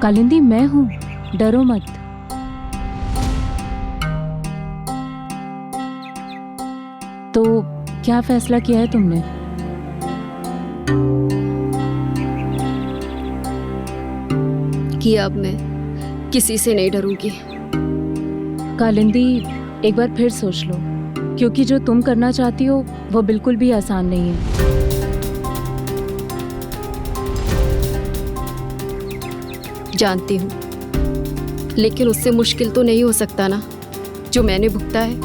कालिंदी मैं हूँ, डरो मत। तो क्या फैसला किया है तुमने? कि अब मैं किसी से नहीं डरूंगी। कालिंदी एक बार फिर सोच लो, क्योंकि जो तुम करना चाहती हो वो बिल्कुल भी आसान नहीं है। जानती हूँ, लेकिन उससे मुश्किल तो नहीं हो सकता ना जो मैंने भुगता है।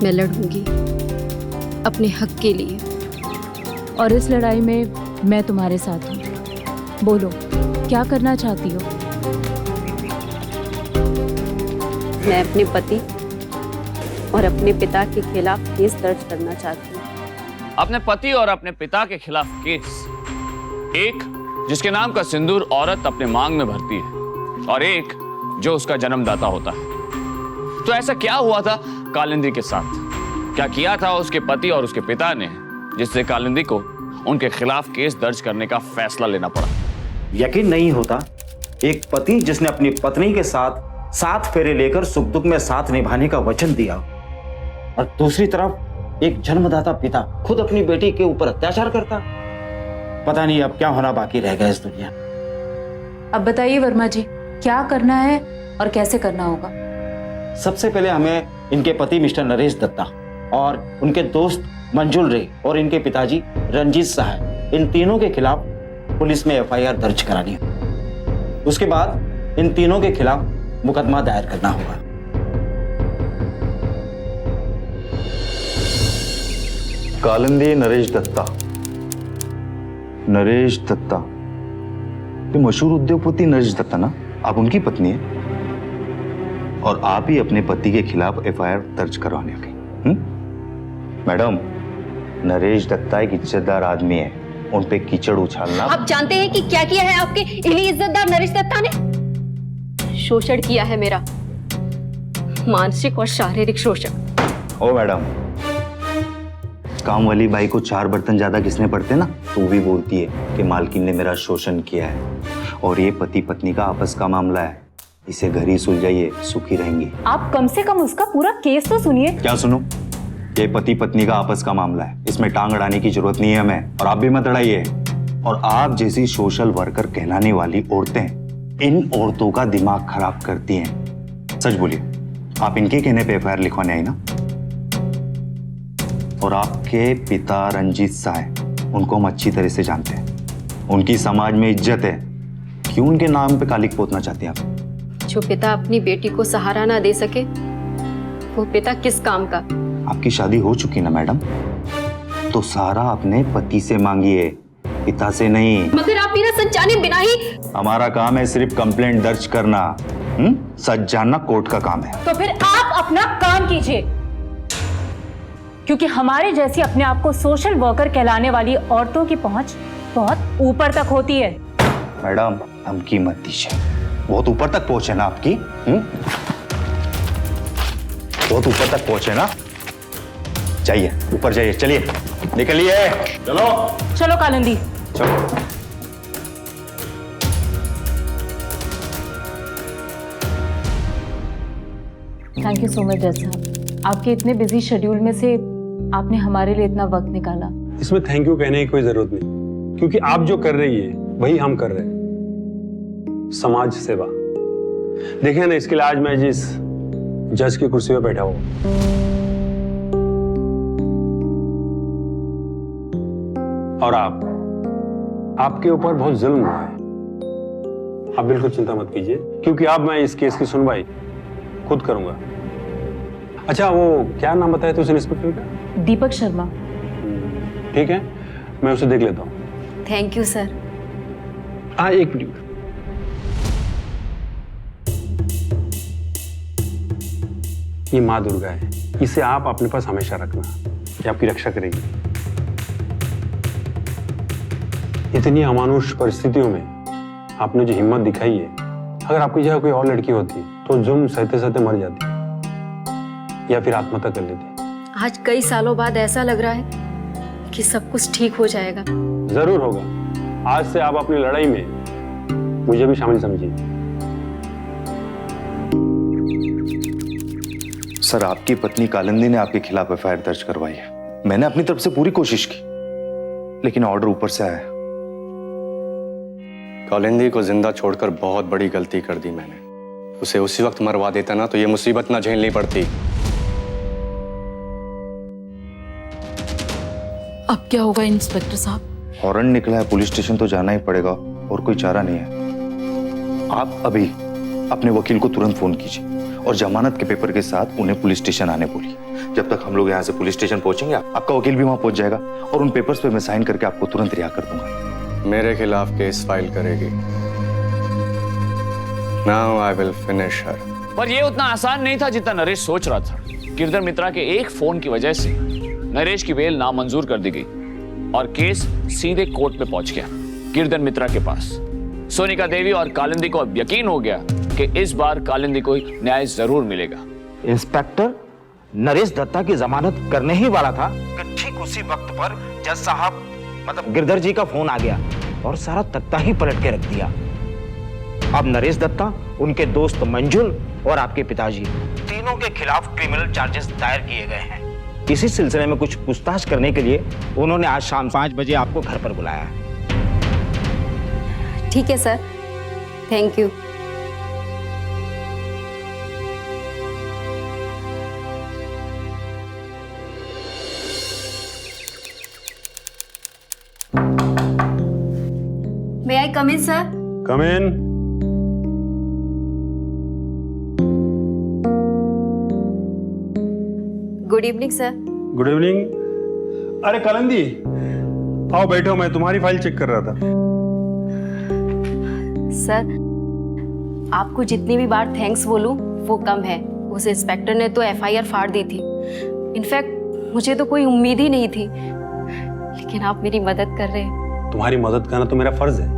मैं लड़ूंगी अपने हक के लिए, और इस लड़ाई में मैं तुम्हारे साथ हूँ। बोलो क्या करना चाहती हो? मैं अपने पति और अपने पिता के खिलाफ केस दर्ज करना चाहती हूँ। अपने पति और अपने पिता के खिलाफ केस? एक जिसके नाम का सिंदूर औरत अपने मांग में भरती है, और एक जो उसका जन्मदाता होता है। तो ऐसा क्या हुआ था कालिंदी के साथ? क्या किया था उसके पति और उसके पिता ने जिससे कालिंदी को उनके खिलाफ केस दर्ज करने का फैसला लेना पड़ा? यकीन नहीं होता, एक पति जिसने अपनी पत्नी के साथ 7 फेरे लेकर सुख दुख में साथ निभाने का वचन दिया, और दूसरी तरफ एक जन्मदाता पिता खुद अपनी बेटी के ऊपर अत्याचार करता। पता नहीं अब क्या होना बाकी रह गया इस दुनिया। अब बताइए वर्मा जी, क्या करना है और कैसे करना होगा? सबसे पहले हमें इनके पति मिस्टर नरेश दत्ता और उनके दोस्त मंजुल रे और इनके पिताजी रंजीत सहाय, इन तीनों के खिलाफ पुलिस में एफआईआर दर्ज करानी है। उसके बाद इन तीनों के खिलाफ मुकदमा दायर करना होगा। कालिंदी नरेश दत्ता। नरेश दत्ता, ये मशहूर उद्योगपति नरेश दत्ता ना? आप उनकी पत्नी है और आप ही अपने पति के खिलाफ एफआईआर दर्ज करवाने गई। मैडम, नरेश दत्ता एक इज्जतदार आदमी है, उन पे कीचड़ उछालना। आप जानते हैं कि क्या किया है आपके इन्हीं इज्जतदार नरेश दत्ता ने? शोषण किया है मेरा, मानसिक और शारीरिक शोषण। ओ मैडम, काम वाली बाई को 4 बर्तन ज्यादा घिसने पड़ते ना, तो वो भी बोलती है कि मालकिन ने मेरा शोषण किया है। और ये पति पत्नी का आपस का मामला है, इसे घर ही सुलझाइए, सुखी रहेंगी। आप कम से कम उसका पूरा केस तो सुनिए। क्या सुनो? ये पति पत्नी का आपस का मामला है, इसमें टांग अड़ाने की जरूरत नहीं है हमें, और आप भी मत अड़ाइए। और आप जैसी सोशल वर्कर कहलाने वाली औरतें इन औरतों का दिमाग खराब करती हैं। सच बोलिए, आप इनके कहने पे एफआईआर लिखवाने आई ना? और आपके पिता रंजीत सहाय, उनको हम अच्छी तरह से जानते हैं, उनकी समाज में इज्जत है। क्यों उनके नाम पे कालिक पोतना चाहते हैं आप? जो पिता अपनी बेटी को सहारा ना दे सके, वो पिता किस काम का? आपकी शादी हो चुकी ना मैडम, तो सहारा अपने पति से मांगिए, पिता से नहीं। मगर आप मेरा सच जाने बिना ही। हमारा काम है सिर्फ कंप्लेंट दर्ज करना, सच जानना कोर्ट का काम है। तो फिर आप अपना काम कीजिए, क्योंकि हमारे जैसी अपने आप को सोशल वर्कर कहलाने वाली औरतों की पहुंच बहुत ऊपर तक होती है। मैडम, धमकी मत दीजिए, बहुत ऊपर तक पहुंचे ना आपकी। बहुत ऊपर तक पहुंचे ना, जाइए ऊपर जाइए, चलिए निकलिए। चलो चलो कालिंदी, चलो। थैंक यू सो मच जज साहब, आपके इतने बिजी शेड्यूल में से आपने हमारे लिए इतना वक्त निकाला। इसमें थैंक यू कहने की कोई जरूरत नहीं, क्योंकि आप जो कर रही है वही हम कर रहे हैं, समाज सेवा। देखिए ना, इसके लिए आज मैं जिस जज की कुर्सी पे बैठा हूं, और आपके ऊपर बहुत जुल्म हुआ है। आप बिल्कुल चिंता मत कीजिए, क्योंकि अब मैं इस केस की सुनवाई खुद करूंगा। अच्छा, वो क्या नाम बताया था उस इंस्पेक्टर का? दीपक शर्मा। ठीक है, मैं उसे देख लेता हूँ। Thank you sir. हाँ, एक मिनट। ये माँ दुर्गा है, इसे आप अपने पास हमेशा रखना, ये आपकी रक्षा करेगी। इतनी अमानुष परिस्थितियों में आपने जो हिम्मत दिखाई है, अगर आपकी जगह कोई और लड़की होती तो जुर्म सहते सहते मर जाती या फिर आत्महत्या कर लेती। आज कई सालों बाद ऐसा लग रहा है कि सब कुछ ठीक हो जाएगा। जरूर होगा। आज से आप अपनी लड़ाई में मुझे भी शामिल समझिए। सर, आपकी पत्नी कालिंदी ने आपके खिलाफ एफआईआर दर्ज करवाई है। मैंने अपनी तरफ से पूरी कोशिश की, लेकिन ऑर्डर ऊपर से आया। कालिंदी को जिंदा छोड़कर बहुत बड़ी गलती कर दी मैंने। उसे उसी वक्त मरवा देता ना तो ये मुसीबत ना झेलनी पड़ती। अब क्या होगा इंस्पेक्टर साहब? वारंट निकला है, पुलिस स्टेशन तो जाना ही पड़ेगा और कोई चारा नहीं है। आप अभी अपने वकील को तुरंत फोन कीजिए और जमानत के पेपर के साथ उन्हें पुलिस स्टेशन आने बोलिए। जब तक हम लोग यहाँ से पुलिस स्टेशन पहुंचेंगे, आपका वकील भी वहां पहुंच जाएगा और उन पेपर्स पे मैं साइन करके आपको तुरंत रिहा कर दूंगा। मेरे खिलाफ केस फाइल करेगी। नाउ आई विल फिनिश हर। पर यह उतना आसान नहीं था जितना नरेश सोच रहा था। गिरधर मित्रा के एक फोन की वजह से नरेश की बेल नामंजूर कर दी गई और केस सीधे कोर्ट में पहुंच गया, गिरधर मित्रा के पास। सोनिका देवी और कालिंदी को अब यकीन हो गया कि इस बार कालिंदी को न्याय जरूर मिलेगा। इंस्पेक्टर नरेश दत्ता की जमानत करने ही वाला था कि ठीक उसी वक्त पर जज साहब मतलब गिरधर जी का फोन आ गया और सारा तख्ता ही पलट के रख दिया। अब नरेश दत्ता, उनके दोस्त मंजुल और आपके पिताजी तीनों के खिलाफ क्रिमिनल चार्जेस दायर किए गए हैं। इसी सिलसिले में कुछ पूछताछ करने के लिए उन्होंने आज शाम 5 बजे आपको घर पर बुलाया है। ठीक है sir, thank you. May I come in, sir? Come in. Good evening, sir. Good evening. अरे कालिंदी, आओ बैठो, मैं तुम्हारी फाइल चेक कर रहा था। सर, आपको जितनी भी बार थैंक्स बोलूं वो कम है। उस इंस्पेक्टर ने तो एफआईआर फाड़ दी थी। इनफैक्ट मुझे तो कोई उम्मीद ही नहीं थी, लेकिन आप मेरी मदद कर रहे हैं। तुम्हारी मदद करना तो मेरा फर्ज है।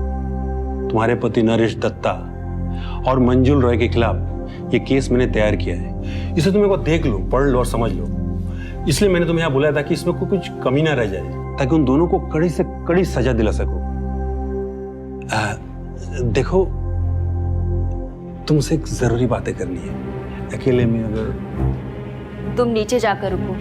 तुम्हारे पति नरेश दत्ता और मंजुल रॉय के खिलाफ ये केस मैंने तैयार किया है। इसे तुम एक बार देख लो, पढ़ लो और समझ लो। इसलिए मैंने तुम्हें यहाँ बुलाया था कि इसमें कोई कुछ कमी ना रह जाए, ताकि उन दोनों को कड़ी से कड़ी सजा दिला सको। देखो, तुमसे एक जरूरी बातें करनी है, अकेले में। अगर तुम नीचे जाकर रुको।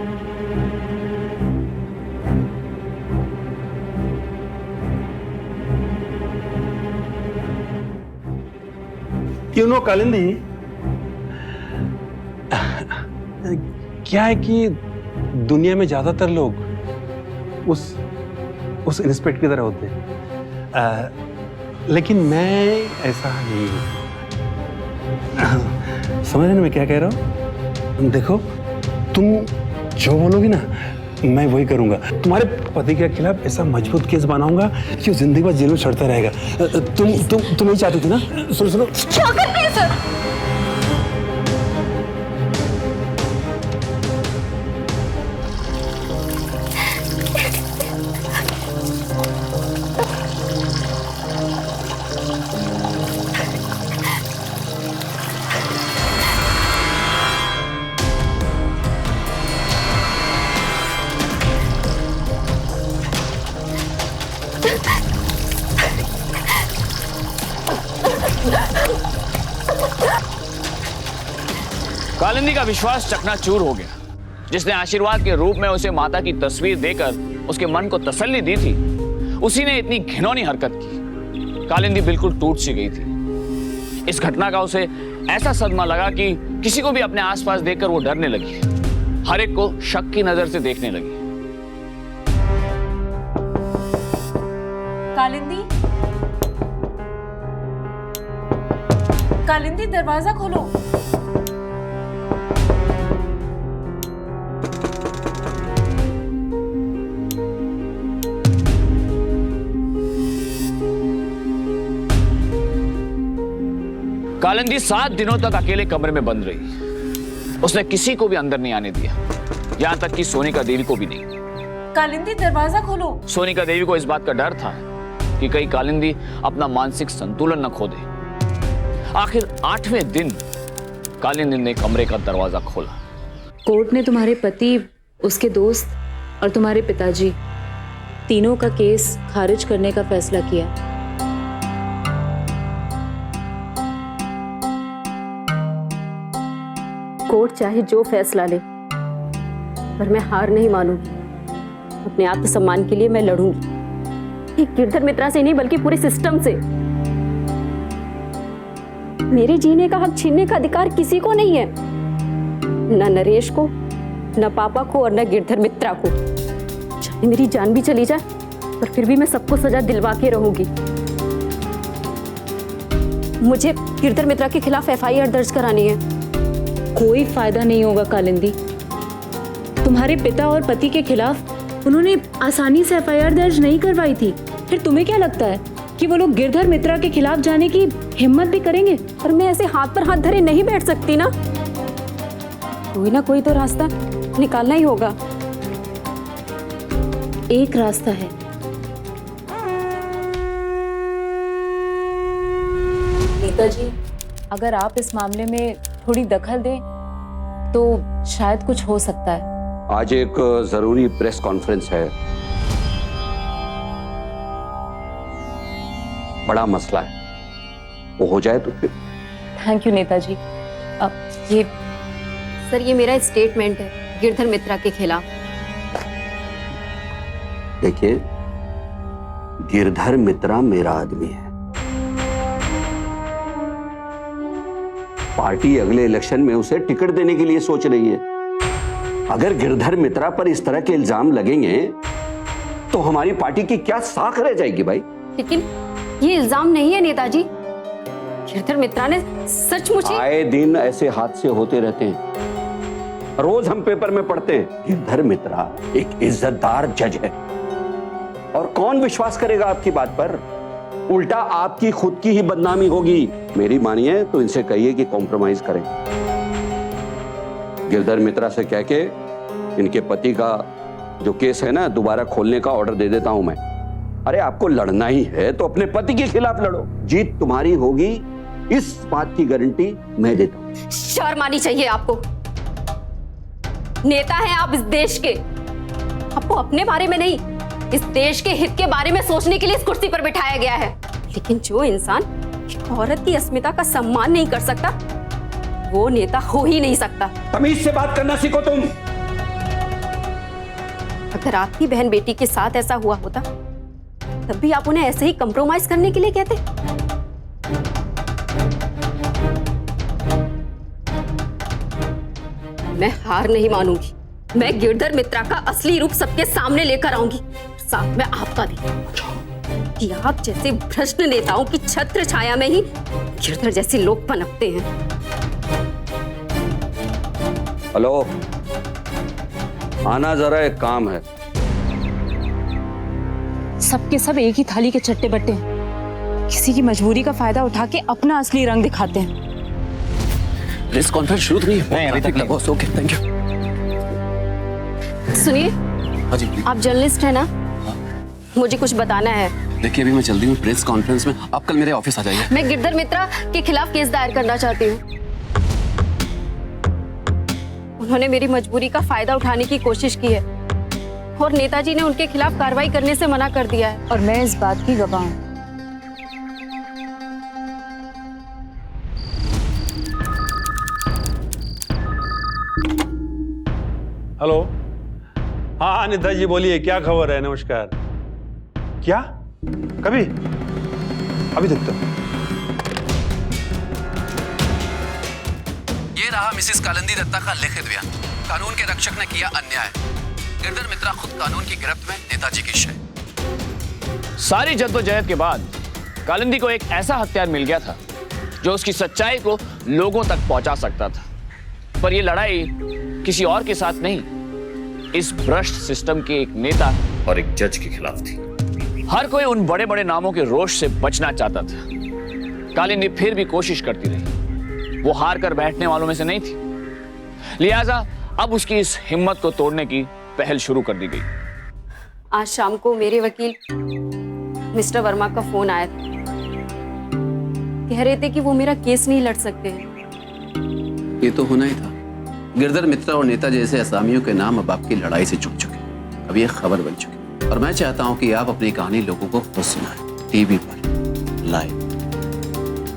यू नो कालिंदी, क्या है कि दुनिया में ज्यादातर लोग उस इंस्पेक्टर की तरह होते हैं, लेकिन मैं ऐसा नहीं हूं। समझ रहे ना मैं क्या कह रहा हूं? देखो, तुम जो बोलोगी ना मैं वही करूंगा। तुम्हारे पति के खिलाफ ऐसा मजबूत केस बनाऊंगा कि वो जिंदगी भर जेल में चढ़ता रहेगा। तुम नहीं चाहती थी ना? सुनो सुनो, क्या करते हैं सर? कालिंदी का विश्वास चकनाचूर हो गया। जिसने आशीर्वाद के रूप में उसे माता की तस्वीर देकर उसके मन को तसल्ली दी थी, उसी ने इतनी घिनौनी हरकत की। कालिंदी बिल्कुल टूट सी गई थी। इस घटना का उसे ऐसा सदमा लगा कि किसी को भी अपने आसपास देखकर वो डरने लगी, हर एक को शक की नजर से देखने लगी। कालिंदी, कालिंदी दरवाजा खोलो। कालिंदी 7 दिनों तक अकेले कमरे में बंद रही। उसने किसी को भी अंदर नहीं आने दिया, यहां तक कि सोनिका देवी को भी नहीं। कालिंदी दरवाजा खोलो। सोनिका देवी को इस बात का डर था कि कहीं कालिंदी अपना मानसिक संतुलन न खो दे। आखिर 8वें दिन कालिंदी ने कमरे का दरवाजा खोला। कोर्ट ने तुम्हारे पति, उसके दोस्त और तुम्हारे पिताजी तीनों का केस खारिज करने का फैसला किया। कोर्ट चाहे जो फैसला ले, पर मैं हार नहीं मानूंगी। अपने आत्मसम्मान के लिए मैं लड़ूंगी, एक गिरधर मित्रा से नहीं बल्कि पूरे सिस्टम से। मेरे जीने का हक छीनने का अधिकार किसी को नहीं है, न नरेश को, न पापा को और न गिरधर मित्रा को। चाहे मेरी जान भी चली जाए, पर फिर भी मैं सबको सजा दिलवा के रहूंगी। मुझे गिरधर मित्रा के खिलाफ एफआईआर दर्ज करानी है। कोई फायदा नहीं होगा कालिंदी। तुम्हारे पिता और पति के खिलाफ उन्होंने आसानी से एफआईआर दर्ज नहीं करवाई थी। फिर तुम्हें क्या लगता है कि वो लोग गिरधर मित्रा के खिलाफ जाने की हिम्मत भी करेंगे? पर मैं ऐसे हाथ पर हाथ धरे नहीं बैठ सकती ना। कोई ना कोई तो रास्ता निकालना ही होगा। एक रास्ता है। नेताजी, अगर आप इस मामले में थोड़ी दखल दें तो शायद कुछ हो सकता है। आज एक जरूरी प्रेस कॉन्फ्रेंस है, बड़ा मसला है, वो हो जाए तो फिर। Thank you Netaji. अब ये सर, ये मेरा स्टेटमेंट है गिरधर मित्रा के खिलाफ। देखिए, गिरधर मित्रा मेरा आदमी है। पार्टी अगले इलेक्शन में उसे टिकट देने के लिए सोच रही है। अगर गिरधर मित्रा पर इस तरह के इल्जाम लगेंगे तो हमारी पार्टी की क्या साख रह जाएगी भाई? लेकिन ये इल्जाम नहीं है नेताजी। गिरधर मित्रा ने सचमुच आए दिन ऐसे हादसे होते रहते हैं, रोज हम पेपर में पढ़ते हैं। गिरधर मित्रा एक इज्जतदार जज है, और कौन विश्वास करेगा आपकी बात पर? उल्टा आपकी खुद की ही बदनामी होगी। मेरी मानिए तो इनसे कहिए कि कॉम्प्रोमाइज करें। गिरधर मित्रा से कह के इनके पति का जो केस है ना, दोबारा खोलने का ऑर्डर दे देता हूं मैं। अरे आपको लड़ना ही है तो अपने पति के खिलाफ लड़ो, जीत तुम्हारी होगी, इस बात की गारंटी मैं देता हूं। शर्म आनी चाहिए आपको। नेता हैं आप इस देश के, आपको अपने बारे में नहीं, इस देश के हित के बारे में सोचने के लिए इस कुर्सी पर बिठाया गया है। लेकिन जो इंसान एक औरत की अस्मिता का सम्मान नहीं कर सकता, वो नेता हो ही नहीं सकता। तमीज से बात करना सीखो तुम। अगर आपकी बहन बेटी के साथ ऐसा हुआ होता, तब भी आप उन्हें ऐसे ही कंप्रोमाइज करने के लिए कहते? मैं हार नहीं मानूंगी। मैं गिरधर मित्रा का असली रूप सबके सामने लेकर आऊंगी, साथ में आपका भी, कि आप जैसे भ्रष्ट नेताओं की छत्र छाया में ही गिरधर जैसे लोग पनपते हैं। हेलो, आना जरा, एक काम है। सबके सब एक ही थाली के चट्टे बट्टे हैं, किसी की मजबूरी का फायदा उठा के अपना असली रंग दिखाते हैं। प्रेस कॉन्फ्रेंस शुरू तो नहीं अभी तक लगा। Okay, thank you. सुनिए, हाँ जी, आप जर्नलिस्ट हैं ना? मुझे कुछ बताना है। देखिए अभी मैं चल रही हूँ प्रेस कॉन्फ्रेंस में, आप कल मेरे ऑफिस आ जाइए। मैं गिरधर मित्रा के खिलाफ केस दायर करना चाहती हूँ। उन्होंने मेरी मजबूरी का फायदा उठाने की कोशिश की है, और नेताजी ने उनके खिलाफ कार्रवाई करने से मना कर दिया है। और मैं इस बात की गवाह हूं। हेलो, हाँ नेताजी बोलिए, क्या खबर है? नमस्कार। क्या? कभी? अभी तक तो ये रहा मिसेस कालिंदी दत्ता का लिखित बयान। कानून के रक्षक ने किया अन्याय। गिरधर मित्रा खुद कानून की गिरफ्त में, नेताजी की शय। सारी जद्दोजहद के बाद कालिंदी को एक ऐसा हथियार मिल गया था जो उसकी सच्चाई को लोगों तक पहुंचा सकता था। पर यह लड़ाई किसी और के साथ नहीं, इस भ्रष्ट सिस्टम के एक नेता और एक जज के खिलाफ थी। हर कोई उन बड़े बड़े नामों के रोष से बचना चाहता था। कालिंदी फिर भी कोशिश करती रही, वो हार कर बैठने वालों में से नहीं थी। लिहाजा अब उसकी इस हिम्मत को तोड़ने की पहल शुरू कर दी गई। आज शाम को मेरे वकील मिस्टर वर्मा का फोन आया था। कह रहे थे कि वो मेरा केस नहीं लड़ सकते हैं। ये तो होना ही था। गिरधर मित्रा और नेता जैसे असामियों के नाम अब आपकी लड़ाई से चुक चुके, अब ये खबर बन चुकी। और मैं चाहता हूं कि आप अपनी कहानी लोगों को खुद सुनाएं, टीवी पर लाइव।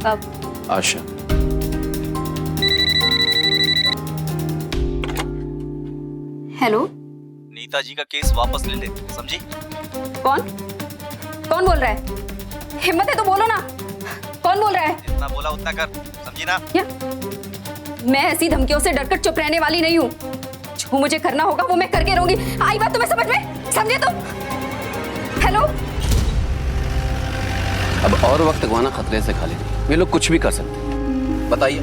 अब आशा। हेलो, नीता जी का केस वापस ले ले, समझी? कौन कौन बोल रहा है? हिम्मत है तो बोलो ना, कौन बोल रहा है? जितना बोला उतना कर, समझी ना? क्या? मैं ऐसी धमकियों से डरकर चुप रहने वाली नहीं हूँ। जो मुझे करना होगा वो मैं करके रहूंगी। आई बात तुम्हें समझ में? समझे तुम? हेलो, अब और वक्त गवाना खतरे से खाली नहीं। ये लोग कुछ भी कर सकते हैं। बताइए,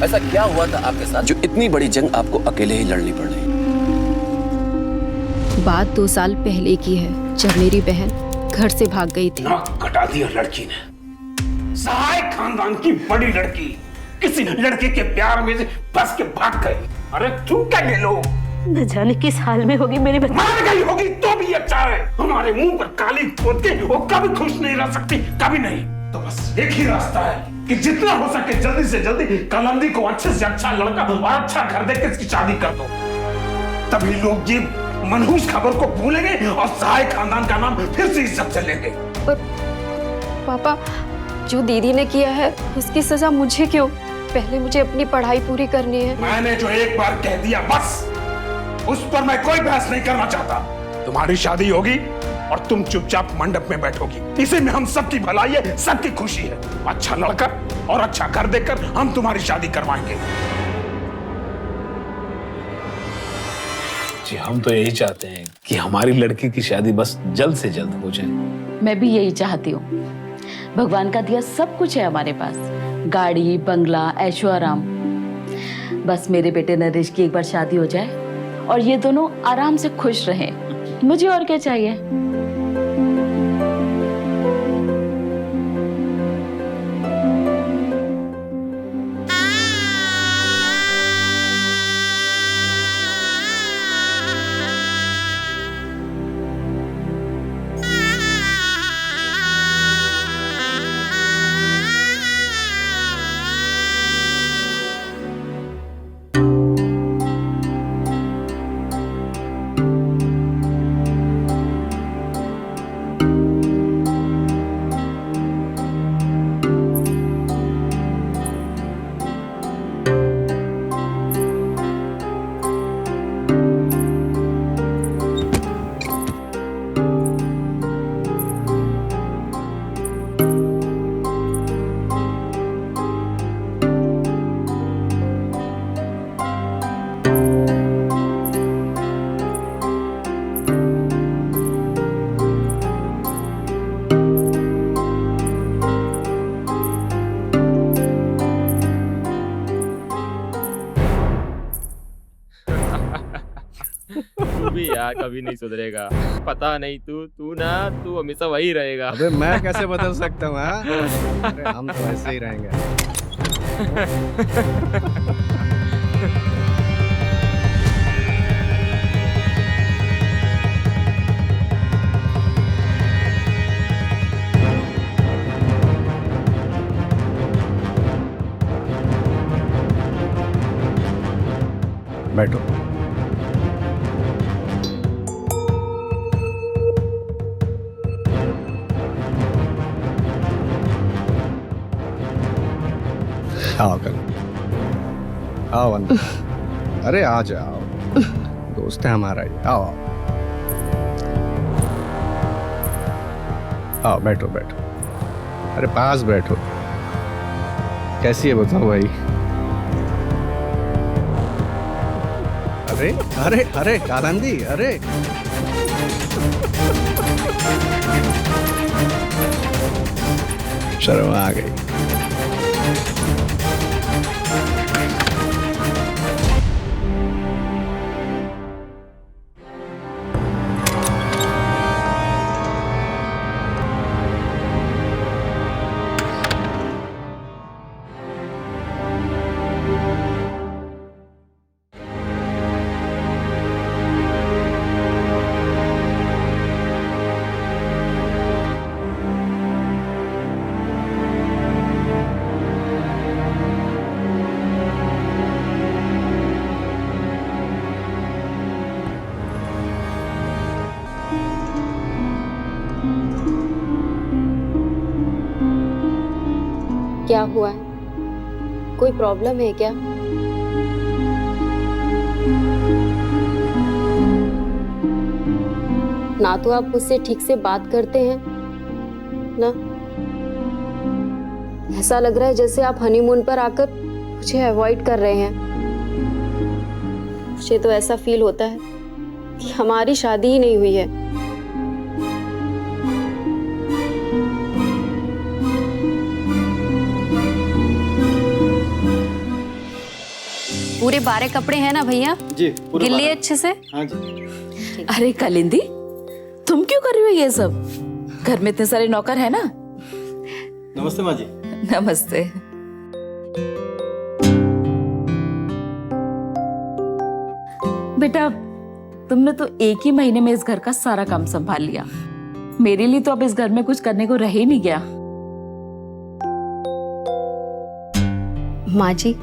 ऐसा क्या हुआ था आपके साथ जो इतनी बड़ी जंग आपको अकेले ही लड़नी पड़ रही? बात 2 साल पहले की है, जब मेरी बहन घर से भाग गई थी। नाक कटा दिया लड़की ने। सहाय खानदान की बड़ी लड़की किसी लड़के के प्यार में से बस के भाग गई। अरे तुम क्या ले लो? न जाने किस हाल में होगी मेरी बच्ची। मार गई होगी तो भी अच्छा है। हमारे मुंह पर काली पोत के वो कभी खुश नहीं रह सकती, कभी नहीं। तो बस एक ही रास्ता है कि जितना हो सके जल्दी से जल्दी कालिंदी को अच्छे से अच्छा लड़का और अच्छा घर दे के इसकी शादी कर दो। तभी लोग ये मनहूस खबर को भूलेंगे और सहाय खानदान का नाम फिर से इज्जत से लेंगे। पर पापा, जो दीदी ने किया है उसकी सजा मुझे क्यों? पहले मुझे अपनी पढ़ाई पूरी करनी है। मैंने जो एक बार कह दिया बस, उस पर मैं कोई बहस नहीं करना चाहता। तुम्हारी शादी होगी और तुम चुपचाप मंडप में बैठोगी। इसी में हम सबकी भलाई है, सबकी खुशी है। अच्छा लड़का और अच्छा घर देकर हम तुम्हारी शादी करवाएंगे। जी, हम तो यही चाहते हैं कि हमारी लड़की की शादी बस जल्द से जल्द हो जाए। मैं भी यही चाहती हूँ। भगवान का दिया सब कुछ है हमारे पास, गाड़ी, बंगला, ऐशो आराम। बस मेरे बेटे नरेश की एक बार शादी हो जाए और ये दोनों आराम से खुश रहें। मुझे और क्या चाहिए? यार कभी नहीं सुधरेगा। पता नहीं तू हमेशा वही रहेगा। अबे मैं कैसे बदल सकता हूँ? अरे हम तो ऐसे ही रहेंगे। बैठो। आओ कर, आओ अंदर। अरे आ जाओ, दोस्त है हमारा ये। आओ आओ आओ, बैठो बैठो। अरे पास बैठो। कैसी है बताओ भाई? अरे अरे अरे कालिंदी, अरे शर्म आ गई। क्या हुआ है? कोई प्रॉब्लम है क्या? ना तो आप मुझसे ठीक से बात करते हैं ना, ऐसा लग रहा है जैसे आप हनीमून पर आकर मुझे अवॉइड कर रहे हैं। मुझे तो ऐसा फील होता है कि हमारी शादी ही नहीं हुई है। पूरे 12 कपड़े हैं ना भैया? जी गिल लिए अच्छे से? हाँ जी। अरे कलिंदी, तुम क्यों कर रही हो ये सब? घर में इतने सारे नौकर है ना। नमस्ते माँ जी। नमस्ते। बेटा, तुमने तो एक ही महीने में इस घर का सारा काम संभाल लिया। मेरे लिए तो अब इस घर में कुछ करने को रह ही नहीं गया। माँ जी,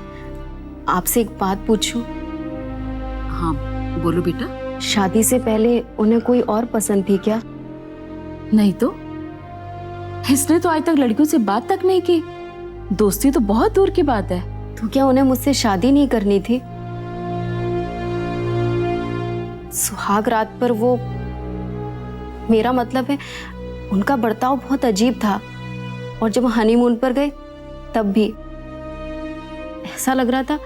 आपसे एक बात पूछूं? हाँ बोलो बेटा। शादी से पहले उन्हें कोई और पसंद थी क्या? नहीं तो, इसने तो आज तक लड़कियों से बात तक नहीं की। दोस्ती तो बहुत दूर की बात है। तो क्या उन्हें मुझसे शादी नहीं करनी थी? सुहाग रात पर वो, मेरा मतलब है उनका बर्ताव बहुत अजीब था, और जब हनीमून पर गए तब भी ऐसा लग रहा था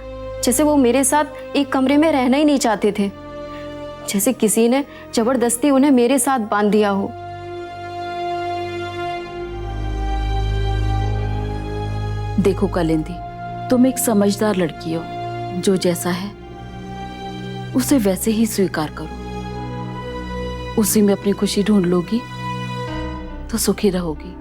जैसे वो मेरे साथ एक कमरे में रहना ही नहीं चाहते थे, जैसे किसी ने जबरदस्ती उन्हें मेरे साथ बांध दिया हो। देखो कलिंदी, तुम एक समझदार लड़की हो। जो जैसा है उसे वैसे ही स्वीकार करो। उसी में अपनी खुशी ढूंढ लोगी तो सुखी रहोगी।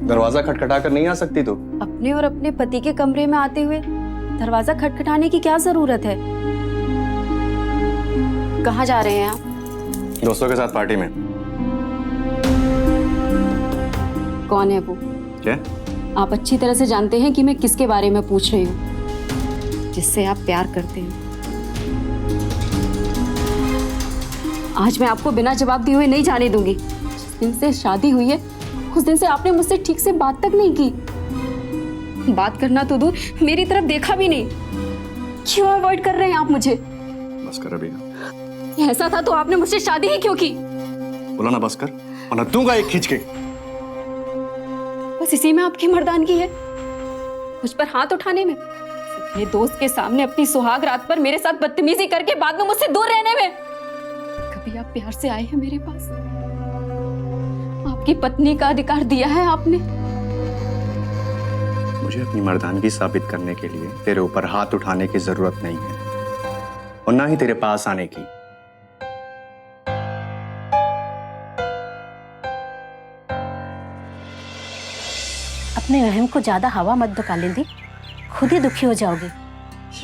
दरवाजा खटखटा कर नहीं आ सकती तो? अपने और अपने पति के कमरे में आते हुए दरवाजा खटखटाने की क्या जरूरत है? कहाँ जा रहे हैं आप? दोस्तों के साथ पार्टी में। कौन है वो? क्या? आप अच्छी तरह से जानते हैं कि मैं किसके बारे में पूछ रही हूँ, जिससे आप प्यार करते हैं। आज मैं आपको बिना जवाब दिए हुए नहीं जाने दूंगी। जिस दिन से शादी हुई है उस दिन से आपने मुझसे ठीक से बात तक नहीं की। बात करना तो दूर, मेरी तरफ देखा भी नहीं। क्यों अवॉइड कर रहे हैं आप मुझे? बस कर अभी। ऐसा था तो आपने मुझसे शादी ही क्यों की? बोला ना बस कर, वरना दूंगा एक खींच के। बस इसी में आपकी मर्दानगी है, मुझ पर हाथ उठाने में, अपने दोस्त के सामने अपनी सुहाग रात पर मेरे साथ बदतमीजी करके बाद में मुझसे दूर रहने में। कभी आप प्यार से आए हैं मेरे पास? आपकी पत्नी का अधिकार दिया है आपने। मुझे अपनी मर्दानगी साबित करने के लिए तेरे ऊपर हाथ उठाने की जरूरत नहीं है, और ना ही तेरे पास आने की। अपने वहम को ज्यादा हवा मत दो कालिंदी, खुद ही दुखी हो जाओगी।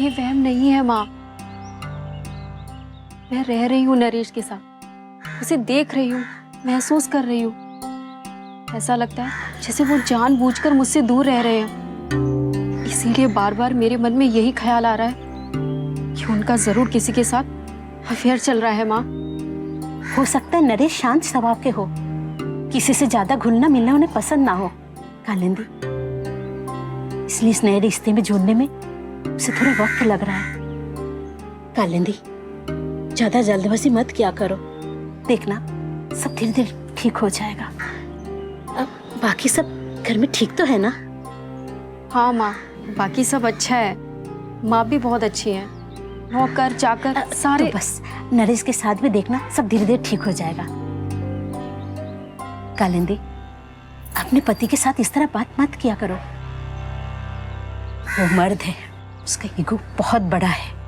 ये वहम नहीं है माँ, मैं रह रही हूँ नरेश के साथ, उसे देख रही हूँ, महसूस कर रही हूँ। ऐसा लगता है जैसे वो जानबूझकर मुझसे दूर रह रहे हैं। इसीलिए बार बार मेरे मन में यही ख्याल आ रहा है कि उनका जरूर किसी के साथ अफेयर चल रहा है। माँ, हो सकता है नरेश शांत स्वभाव के हो, किसी से ज्यादा घुलना मिलना उन्हें पसंद ना हो कालिंदी, इसलिए इस नए रिश्ते में जुड़ने में उसे थोड़ा वक्त लग रहा है। कालिंदी, ज्यादा जल्दबाजी मत किया करो, देखना सब धीरे धीरे ठीक हो जाएगा। अब बाकी सब घर में ठीक तो है ना? हाँ माँ, बाकी सब अच्छा है। माँ भी बहुत अच्छी है, नौकर चाकर सारे। तो बस नरेश के साथ भी देखना सब धीरे धीरे ठीक हो जाएगा। कालिंदी, अपने पति के साथ इस तरह बात मत किया करो। वो मर्द है, उसका ईगो बहुत बड़ा है।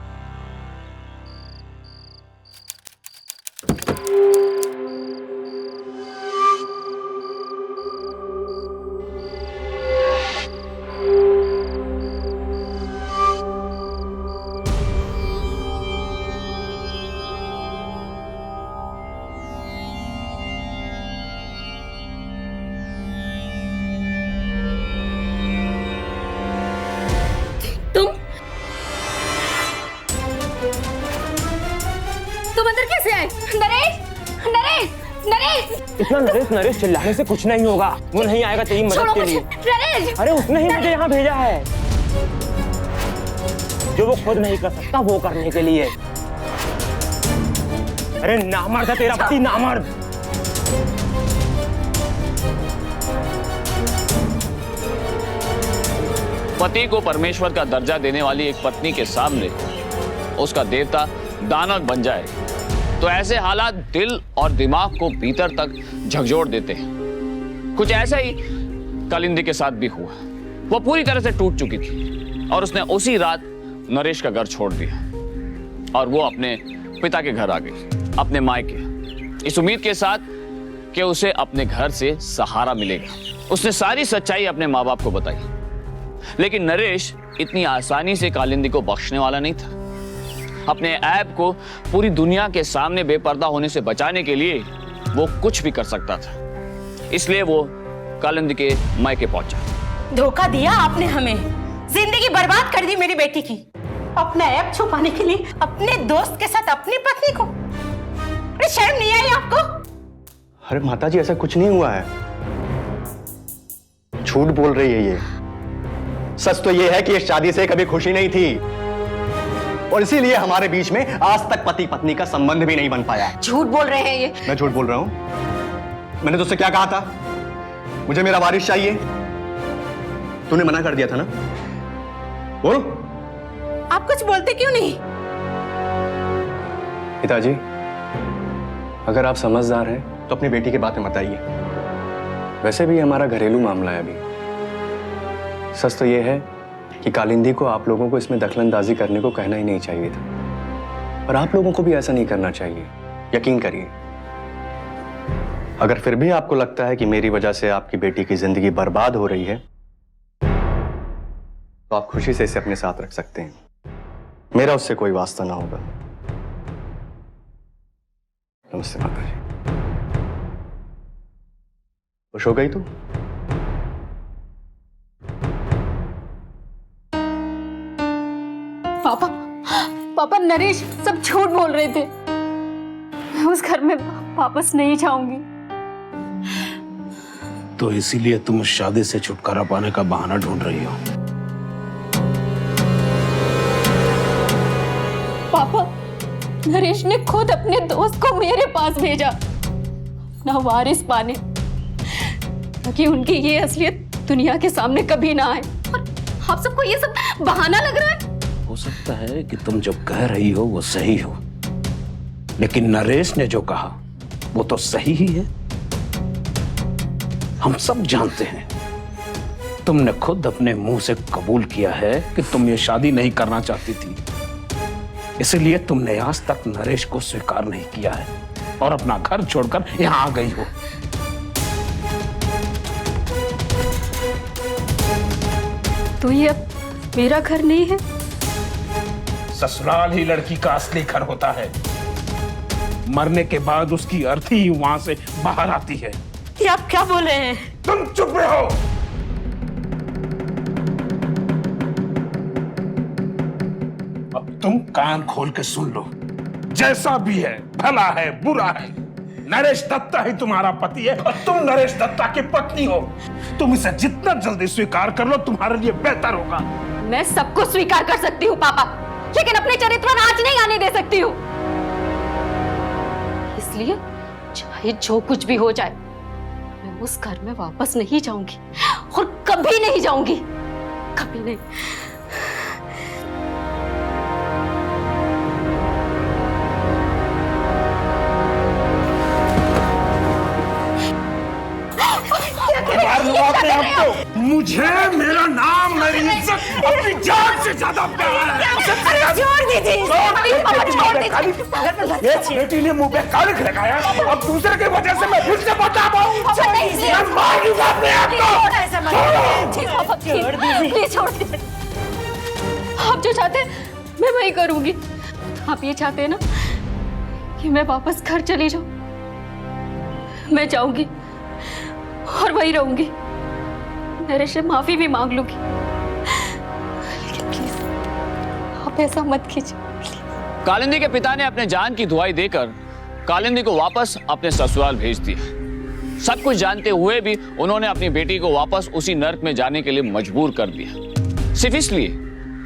इतना नरेश चिल्लाने से कुछ नहीं होगा। वो नहीं आएगा तेरी मदद के लिए। अरे उसने ही मुझे यहाँ भेजा है, जो वो खुद नहीं कर सकता वो करने के लिए। अरे नामर्द है तेरा पति, नामर्द। पति को परमेश्वर का दर्जा देने वाली एक पत्नी के सामने उसका देवता दानव बन जाए तो ऐसे हालात दिल और दिमाग को भीतर तक झकझोर देते हैं। कुछ ऐसा ही कालिंदी के साथ भी हुआ। वो पूरी तरह से टूट चुकी थी और उसने उसी रात नरेश का घर छोड़ दिया और वो अपने पिता के घर आ गई, अपने मायके, इस उम्मीद के साथ कि उसे अपने घर से सहारा मिलेगा। उसने सारी सच्चाई अपने माँ बाप को बताई, लेकिन नरेश इतनी आसानी से कालिंदी को बख्शने वाला नहीं था। अपने ऐब को पूरी दुनिया के सामने बेपर्दा होने से बचाने के लिए वो कुछ भी कर सकता था, इसलिए वो कालिंदी के मायके पहुंचा। धोखा दिया आपने हमें, जिंदगी बर्बाद कर दी मेरी बेटी की। अपना ऐब छुपाने के लिए अपने दोस्त के साथ अपनी पत्नी को, अरे शर्म नहीं आई आपको? अरे माताजी ऐसा कुछ नहीं हुआ है, झूठ बोल रही है ये। सच तो ये है कि इस शादी से कभी खुशी नहीं थी और इसीलिए हमारे बीच में आज तक पति पत्नी का संबंध भी नहीं बन पाया। झूठ बोल रहे हैं ये। मैं झूठ बोल रहा हूं? मैंने तुझसे क्या कहा था? मुझे मेरा वारिस चाहिए, तूने मना कर दिया था ना? बोल। आप कुछ बोलते क्यों नहीं? पिताजी, अगर आप समझदार हैं तो अपनी बेटी की बात में मत आइए। वैसे भी हमारा घरेलू मामला है अभी। सच तो यह है कि कालिंदी को आप लोगों को इसमें दखलंदाजी करने को कहना ही नहीं चाहिए था, और आप लोगों को भी ऐसा नहीं करना चाहिए। यकीन करिए, अगर फिर भी आपको लगता है कि मेरी वजह से आपकी बेटी की जिंदगी बर्बाद हो रही है तो आप खुशी से इसे अपने साथ रख सकते हैं, मेरा उससे कोई वास्ता ना होगा। नमस्ते माता जी। खुश हो गई तू? पापा नरेश सब झूठ बोल रहे थे। मैं उस घर में वापस नहीं जाऊंगी। तो इसीलिए तुम उस शादी से छुटकारा पाने का बहाना ढूंढ रही हो। पापा, नरेश ने खुद अपने दोस्त को मेरे पास भेजा ना वारिस पाने, ताकि उनकी ये असलियत दुनिया के सामने कभी ना आए। और आप सबको ये सब बहाना लग रहा है। हो सकता है कि तुम जो कह रही हो वो सही हो, लेकिन नरेश ने जो कहा वो तो सही ही है। हम सब जानते हैं, तुमने खुद अपने मुंह से कबूल किया है कि तुम ये शादी नहीं करना चाहती थी, इसलिए तुमने आज तक नरेश को स्वीकार नहीं किया है और अपना घर छोड़कर यहां आ गई हो। तो ये अब मेरा घर नहीं है? ससुराल ही लड़की का असली घर होता है। मरने के बाद उसकी अर्थी ही वहां से बाहर आती है। ये आप क्या बोल रहे हैं? तुम चुप रहो। अब तुम कान खोल के सुन लो। जैसा भी है, भला है बुरा है, नरेश दत्ता ही तुम्हारा पति है और तुम नरेश दत्ता की पत्नी हो। तुम इसे जितना जल्दी स्वीकार कर लो तुम्हारे लिए बेहतर होगा। मैं सबको स्वीकार कर सकती हूँ पापा, लेकिन अपने चरित्र पर आँच नहीं आने दे सकती हूँ। इसलिए चाहे जो कुछ भी हो जाए, मैं उस घर में वापस नहीं जाऊंगी और कभी नहीं जाऊंगी, कभी नहीं। मुझे मेरा नाम, मेरी इज्जत, अपनी जान से ज्यादा प्यार है। छोड़ दीजिए। बेटी ने मुंह पे कालिख लगाया, अब दूसरे की वजह से मैं फिर से बता पाऊँ। मैं मार दूंगा अपने आप को। छोड़ दीजिए, छोड़ दीजिए। आप जो चाहते हैं मैं वही करूंगी। आप ये चाहते हैं ना कि मैं वापस घर चली जाऊं? मैं जाऊंगी और वही रहूंगी। नरेश से माफी भी मांग लूंगी, लेकिन प्लीज आप ऐसा मत कीजिए। कालिंदी के पिता ने अपने जान की दुहाई देकर कालिंदी को वापस अपने ससुराल भेज दिया। सब कुछ जानते हुए भी उन्होंने अपनी बेटी को वापस उसी नर्क में जाने के लिए मजबूर कर दिया, सिर्फ इसलिए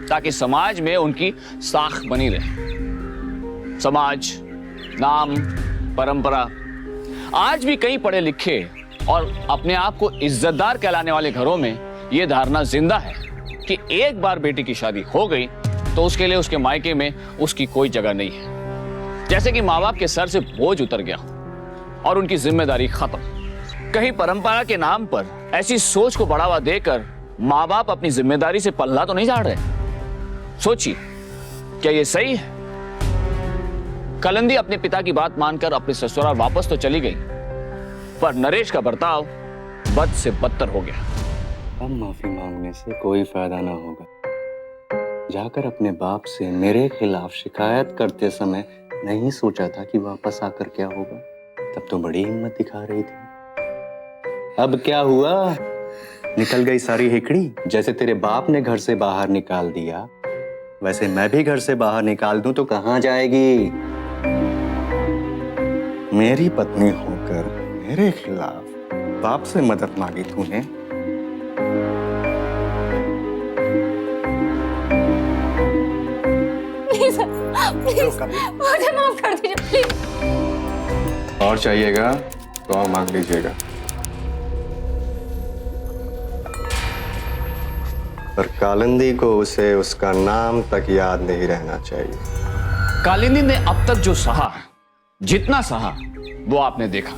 ताकि समाज में उनकी साख बनी रहे। समाज, नाम, परंपरा। आज भी कई पढ़े लिखे और अपने आप को इज्जतदार कहलाने वाले घरों में यह धारणा जिंदा है कि एक बार बेटी की शादी हो गई तो उसके लिए उसके मायके में उसकी कोई जगह नहीं है, जैसे कि माँ बाप के सर से बोझ उतर गया और उनकी जिम्मेदारी खत्म। कहीं परंपरा के नाम पर ऐसी सोच को बढ़ावा देकर माँ बाप अपनी जिम्मेदारी से पल्ला तो नहीं झाड़ रहे? सोचिए, क्या ये सही है? कालिंदी अपने पिता की बात मानकर अपने ससुराल वापस तो चली गई, पर नरेश का बर्ताव बद से बदतर हो गया। अब माफी मांगने से कोई फायदा ना होगा। जाकर अपने बाप से मेरे खिलाफ शिकायत करते समय नहीं सोचा था कि वापस आकर क्या होगा। तब तो बड़ी हिम्मत दिखा रही थी। अब क्या हुआ? निकल गई सारी हिकड़ी। जैसे तेरे बाप ने घर से बाहर निकाल दिया, वैसे मैं भी घर से बाहर निकाल दूं तो कहां जाएगी? मेरी पत्नी होकर मेरे खिलाफ बाप से मदद मांगी तूने। प्लीज मुझे माफ कर दीजिए प्लीज। और चाहिएगा तो और मांग लीजिएगा, पर कालिंदी को उसे उसका नाम तक याद नहीं रहना चाहिए। कालिंदी ने अब तक जो सहा, जितना सहा वो आपने देखा,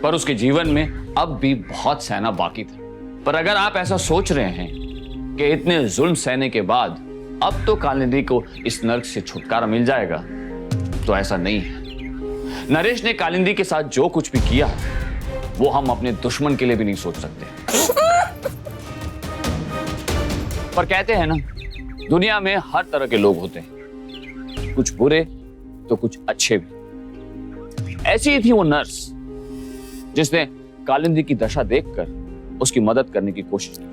पर उसके जीवन में अब भी बहुत सहना बाकी था। पर अगर आप ऐसा सोच रहे हैं कि इतने जुल्म सहने के बाद अब तो कालिंदी को इस नर्क से छुटकारा मिल जाएगा, तो ऐसा नहीं है। नरेश ने कालिंदी के साथ जो कुछ भी किया वो हम अपने दुश्मन के लिए भी नहीं सोच सकते। पर कहते हैं ना, दुनिया में हर तरह के लोग होते हैं, कुछ बुरे तो कुछ अच्छे भी। ऐसी ही थी वो नर्स जिसने कालिंदी की दशा देखकर उसकी मदद करने की कोशिश की।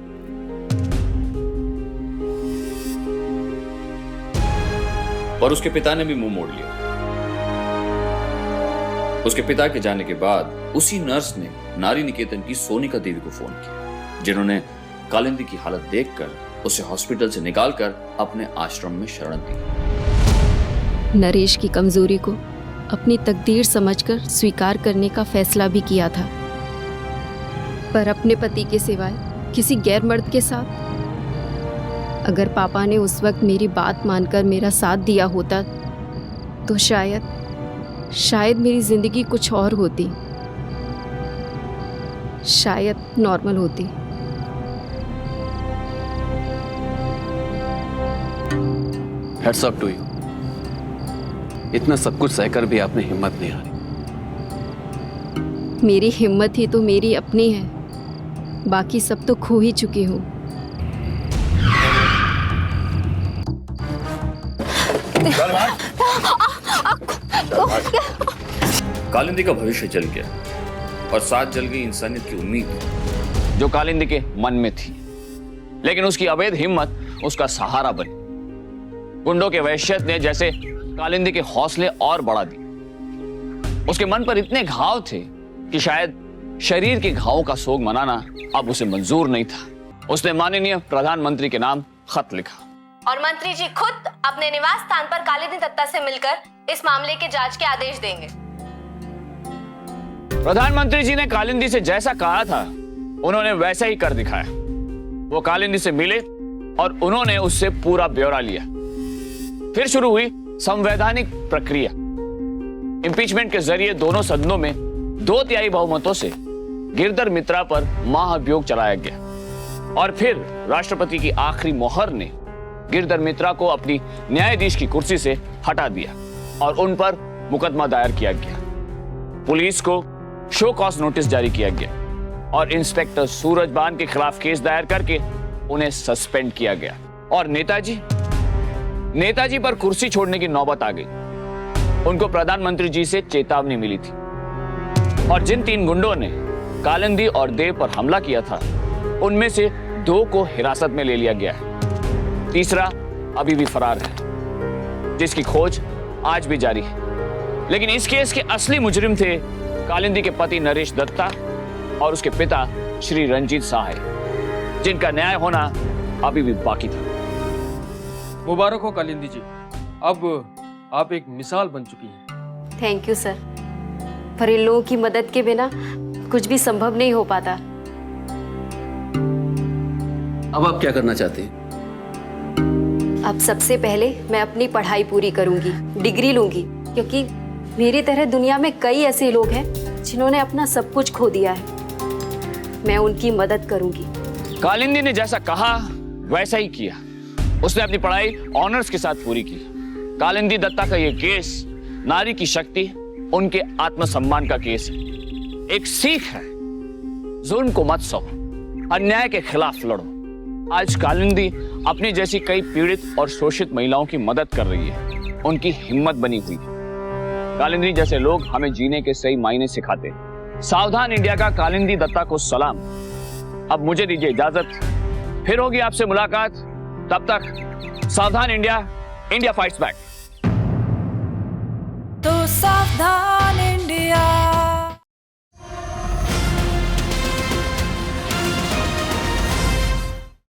और उसके पिता ने भी मुंह मोड़ लिया। उसके पिता के जाने के बाद उसी नर्स ने नारी निकेतन की सोनिका देवी को फोन किया, जिन्होंने कालिंदी की हालत देखकर उसे हॉस्पिटल से निकालकर अपने आश्रम में शरण दी। नरेश की कमजोरी को अपनी तकदीर समझकर स्वीकार करने का फैसला भी किया था, पर अपने पति के सिवाय किसी गैर मर्द के साथ। अगर पापा ने उस वक्त मेरी बात मानकर मेरा साथ दिया होता तो शायद मेरी जिंदगी कुछ और होती, शायद नॉर्मल होती। Heads up to you. इतना सब कुछ सहकर भी आपने हिम्मत नहीं हारी। मेरी हिम्मत ही तो मेरी अपनी है, बाकी सब तो खो ही चुकी हूँ। कालिंदी का भविष्य जल गया और साथ जल गई इंसानियत की उम्मीद जो कालिंदी के मन में थी, लेकिन उसकी अवैध हिम्मत उसका सहारा बनी। गुंडों के वहशत ने जैसे कालिंदी के हौसले और बढ़ा दिए। उसके मन पर इतने घाव थे कि शायद शरीर के घावों का सोग मनाना अब उसे मंजूर नहीं था। उसने माननीय प्रधानमंत्री के नाम खत लिखा और मंत्री जी खुद अपने निवास स्थान पर कालिंदी दत्ता से मिलकर इस मामले के जांच के आदेश देंगे। प्रधानमंत्री जी ने कालिंदी से जैसा कहा था उन्होंने वैसा ही कर दिखाया। वो कालिंदी से मिले और उन्होंने उससे पूरा ब्यौरा लिया। फिर शुरू हुई संवैधानिक प्रक्रिया। इंपीचमेंट के जरिए दोनों सदनों में 2/3 बहुमतों से गिरधर मित्रा पर महाभियोग चलाया गया और फिर राष्ट्रपति की आखिरी मोहर ने गिरधर मित्रा को अपनी न्यायाधीश की कुर्सी से हटा दिया और उन पर मुकदमा दायर किया गया। पुलिस को शो कॉज नोटिस जारी किया गया और इंस्पेक्टर सूरजबान के खिलाफ केस दायर करके उन्हें सस्पेंड किया गया। और नेताजी पर कुर्सी छोड़ने की नौबत आ गई। उनको प्रधानमंत्री जी से चेतावनी मिली थी और जिन 3 गुंडों ने कालिंदी और देव पर हमला किया था उनमें से 2 को हिरासत में ले लिया गया है। तीसरा अभी भी फरार है, जिसकी खोज आज भी जारी है। लेकिन इस केस के असली मुजरिम थे कालिंदी के पति नरेश दत्ता और उसके पिता श्री रंजीत सहाय, जिनका न्याय होना अभी भी बाकी था। मुबारक हो कालिंदी जी, अब आप एक मिसाल बन चुकी हैं। थैंक यू सर, पर इन लोगों की मदद के बिना कुछ भी संभव नहीं हो पाता। अब आप क्या करना चाहते हैं? अब सबसे पहले मैं अपनी पढ़ाई पूरी करूंगी, डिग्री लूंगी, क्योंकि मेरी तरह दुनिया में कई ऐसे लोग हैं जिन्होंने अपना सब कुछ खो दिया है। मैं उनकी मदद करूंगी। कालिंदी ने जैसा कहा वैसा ही किया। उसने अपनी पढ़ाई ऑनर्स के साथ पूरी की। कालिंदी दत्ता का यह केस नारी की शक्ति, उनके आत्मसम्मान का केस है, एक सीख है। जुल्म को मत सहो, अन्याय के खिलाफ लड़ो। आज कालिंदी अपनी जैसी कई पीड़ित और शोषित महिलाओं की मदद कर रही है, उनकी हिम्मत बनी हुई है। कालिंदी जैसे लोग हमें जीने के सही मायने सिखाते हैं। सावधान इंडिया का कालिंदी दत्ता को सलाम। अब मुझे दीजिए इजाजत, फिर होगी आपसे मुलाकात। तब तक सावधान इंडिया, इंडिया फाइट्स बैक। तो सावधान